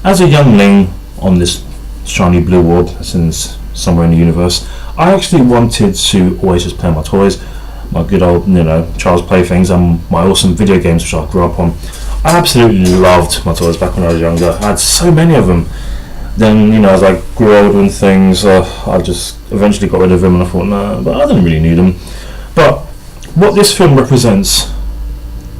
As a youngling on this shiny blue world, since somewhere in the universe, I actually wanted to always just play my toys, my good old, child's playthings, and my awesome video games which I grew up on. I absolutely loved my toys back when I was younger. I had so many of them. Then, as I grew older and things, I just eventually got rid of them, and I thought, no, but I didn't really need them. But what this film represents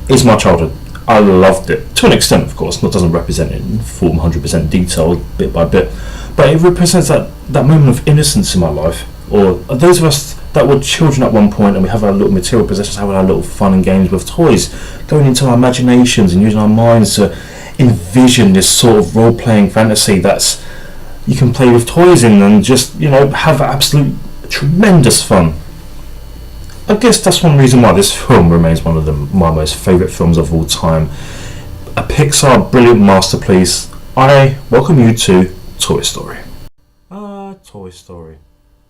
is my childhood. I loved it, to an extent, of course. It doesn't represent it in full 100% detail, bit by bit, but it represents that moment of innocence in my life, or those of us that were children at one point and we have our little material possessions, having our little fun and games with toys, going into our imaginations and using our minds to envision this sort of role-playing fantasy that's you can play with toys in and just have absolute tremendous fun. I guess that's one reason why this film remains one of my most favourite films of all time. A Pixar brilliant masterpiece. I welcome you to Toy Story. Toy Story.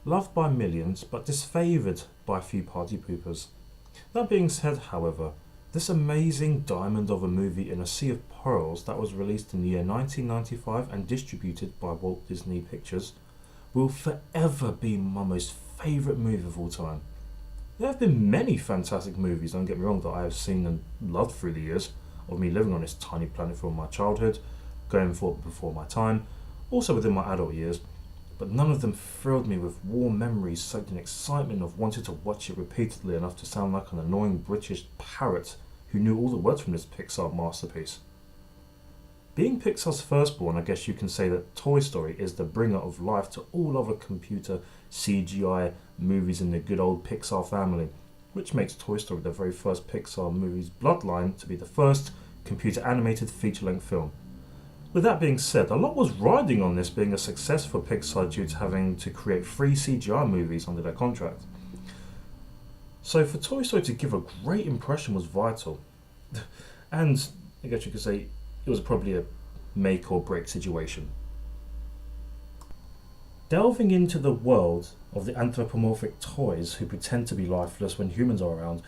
Loved by millions, but disfavoured by a few party poopers. That being said, however, this amazing diamond of a movie in a sea of pearls that was released in the year 1995 and distributed by Walt Disney Pictures will forever be my most favourite movie of all time. There have been many fantastic movies, don't get me wrong, that I have seen and loved through the years of me living on this tiny planet from my childhood, going for before my time, also within my adult years, but none of them thrilled me with warm memories soaked in excitement of wanting to watch it repeatedly enough to sound like an annoying British parrot who knew all the words from this Pixar masterpiece. Being Pixar's firstborn, I guess you can say that Toy Story is the bringer of life to all other computer CGI movies in the good old Pixar family, which makes Toy Story the very first Pixar movie's bloodline to be the first computer animated feature-length film. With that being said, a lot was riding on this being a success for Pixar due to having to create 3 CGI movies under their contract. So for Toy Story to give a great impression was vital. And I guess you could say it was probably a make or break situation. Delving into the world of the anthropomorphic toys who pretend to be lifeless when humans are around,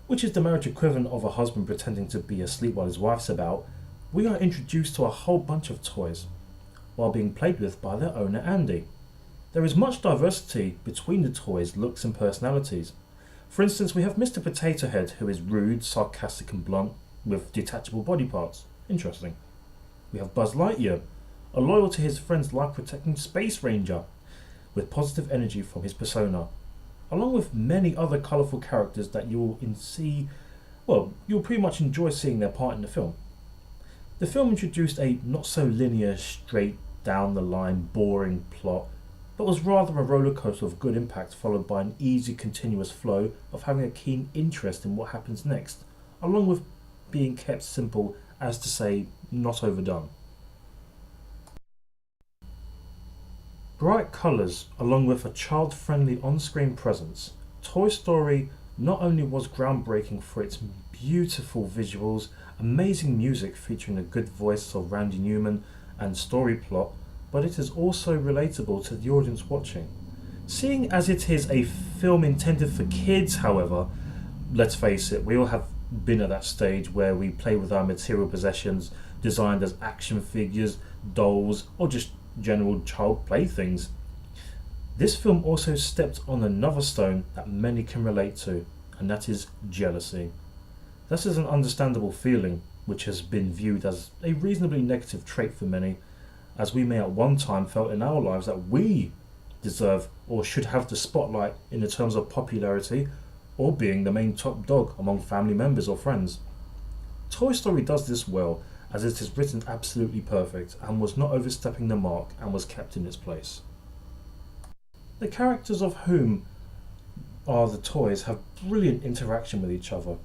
which is the marriage equivalent of a husband pretending to be asleep while his wife's about, we are introduced to a whole bunch of toys, while being played with by their owner Andy. There is much diversity between the toys' looks and personalities. For instance, we have Mr. Potato Head, who is rude, sarcastic and blunt, with detachable body parts. Interesting. We have Buzz Lightyear, a loyal to his friends life-protecting Space Ranger, with positive energy from his persona, along with many other colourful characters that you'll pretty much enjoy seeing their part in the film. The film introduced a not-so-linear, straight-down-the-line, boring plot, but was rather a roller coaster of good impact followed by an easy, continuous flow of having a keen interest in what happens next, along with being kept simple, as to say, not overdone. Bright colours, along with a child-friendly on-screen presence, Toy Story not only was groundbreaking for its beautiful visuals, amazing music featuring a good voice of Randy Newman and story plot, but it is also relatable to the audience watching. Seeing as it is a film intended for kids, however, let's face it, we all have been at that stage where we play with our material possessions designed as action figures, dolls, or just general child playthings. This film also stepped on another stone that many can relate to, and that is jealousy. This is an understandable feeling which has been viewed as a reasonably negative trait for many, as we may at one time felt in our lives that we deserve or should have the spotlight in the terms of popularity or being the main top dog among family members or friends. Toy Story does this well, as it is written absolutely perfect and was not overstepping the mark and was kept in its place. The characters of whom are the toys have brilliant interaction with each other.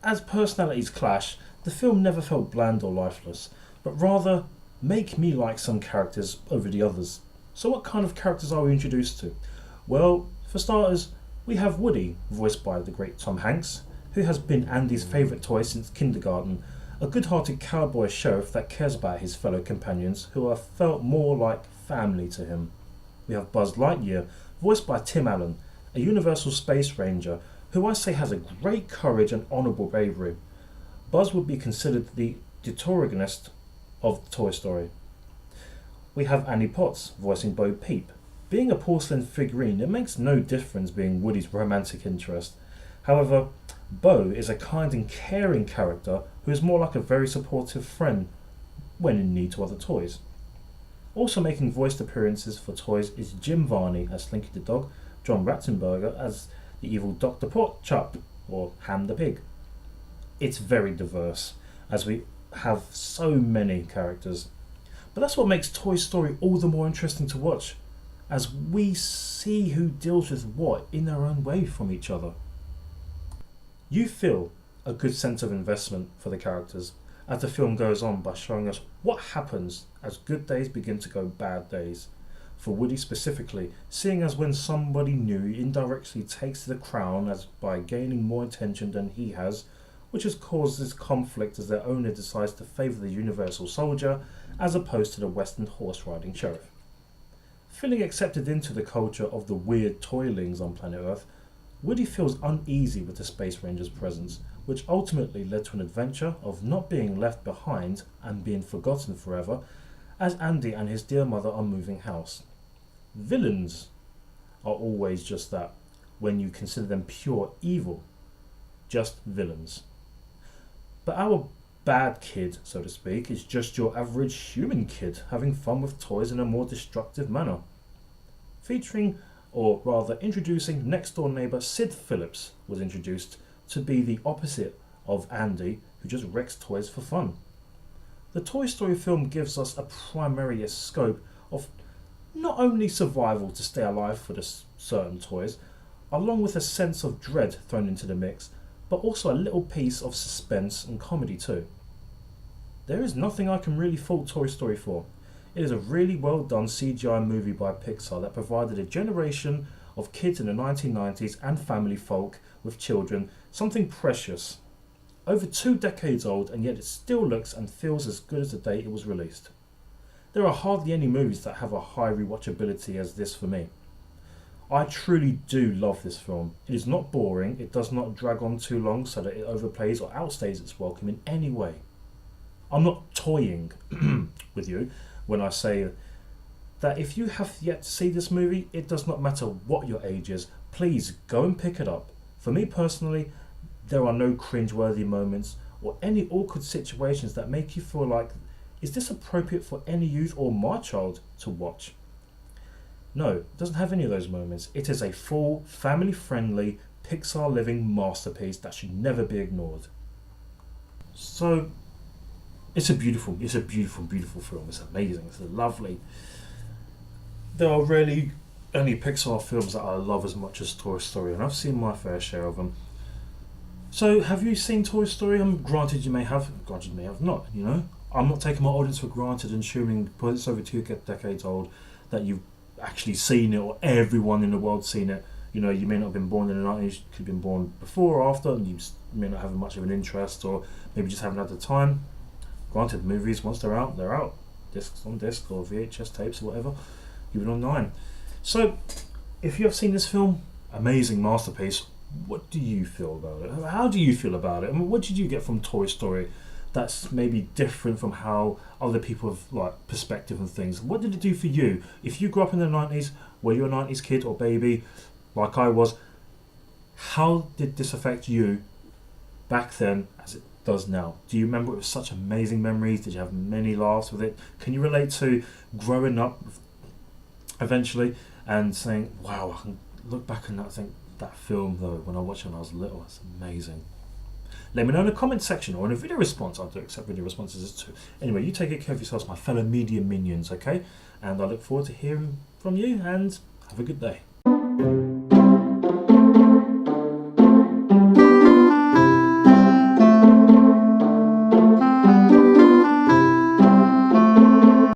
As personalities clash, the film never felt bland or lifeless, but rather make me like some characters over the others. So what kind of characters are we introduced to? Well, for starters, we have Woody, voiced by the great Tom Hanks, who has been Andy's favourite toy since kindergarten, a good-hearted cowboy sheriff that cares about his fellow companions who are felt more like family to him. We have Buzz Lightyear, voiced by Tim Allen, a Universal Space Ranger who I say has a great courage and honourable bravery. Buzz would be considered the protagonist of Toy Story. We have Annie Potts voicing Bo Peep. Being a porcelain figurine, it makes no difference being Woody's romantic interest. However, Bo is a kind and caring character who is more like a very supportive friend when in need to other toys. Also making voiced appearances for toys is Jim Varney as Slinky the dog, John Ratzenberger as the evil Dr. Porkchop, or Ham the pig. It's very diverse, as we have so many characters. But that's what makes Toy Story all the more interesting to watch, as we see who deals with what in their own way from each other. You feel a good sense of investment for the characters as the film goes on by showing us what happens as good days begin to go bad days. For Woody specifically, seeing as when somebody new indirectly takes the crown as by gaining more attention than he has, which has caused this conflict as their owner decides to favour the universal soldier as opposed to the western horse-riding sheriff. Feeling accepted into the culture of the weird toylings on planet Earth, Woody feels uneasy with the Space Ranger's presence, which ultimately led to an adventure of not being left behind and being forgotten forever, as Andy and his dear mother are moving house. Villains are always just that, when you consider them pure evil. Just villains. But our bad kid, so to speak, is just your average human kid having fun with toys in a more destructive manner. Featuring, or rather introducing, next door neighbour Sid Phillips was introduced to be the opposite of Andy, who just wrecks toys for fun. The Toy Story film gives us a primary scope of not only survival to stay alive for the certain toys, along with a sense of dread thrown into the mix, but also a little piece of suspense and comedy too. There is nothing I can really fault Toy Story for. It is a really well done CGI movie by Pixar that provided a generation of kids in the 1990s and family folk with children something precious. Over 2 decades old, and yet it still looks and feels as good as the day it was released. There are hardly any movies that have a high rewatchability as this for me. I truly do love this film. It is not boring, it does not drag on too long so that it overplays or outstays its welcome in any way. I'm not toying with you when I say that if you have yet to see this movie, it does not matter what your age is, please go and pick it up. For me personally, there are no cringe-worthy moments or any awkward situations that make you feel like, is this appropriate for any youth or my child to watch? No, it doesn't have any of those moments. It is a full, family-friendly, Pixar living masterpiece that should never be ignored. So, it's a beautiful, beautiful film. It's amazing. It's lovely. There are really only Pixar films that I love as much as Toy Story, and I've seen my fair share of them. So, have you seen Toy Story? Granted you may have not, you know. I'm not taking my audience for granted and assuming because it's over 2 decades old that you've actually seen it or everyone in the world's seen it. You know, you may not have been born in the 90s, you could have been born before or after, and you may not have much of an interest or maybe just haven't had the time. Granted, movies, once they're out, they're out. Discs on disc or VHS tapes or whatever, even online. So, if you have seen this film, amazing masterpiece, what do you feel about it? How do you feel about it? I mean, what did you get from Toy Story that's maybe different from how other people have like perspective and things? What did it do for you? If you grew up in the 90s, were you a 90s kid or baby like I was? How did this affect you back then as it does now? Do you remember it with such amazing memories? Did you have many laughs with it? Can you relate to growing up eventually and saying, wow, I can look back and think that film though, when I watched it when I was little, it's amazing. Let me know in the comment section or in a video response. I do accept video responses too. Anyway, you take care of yourselves, my fellow media minions, okay? And I look forward to hearing from you and have a good day.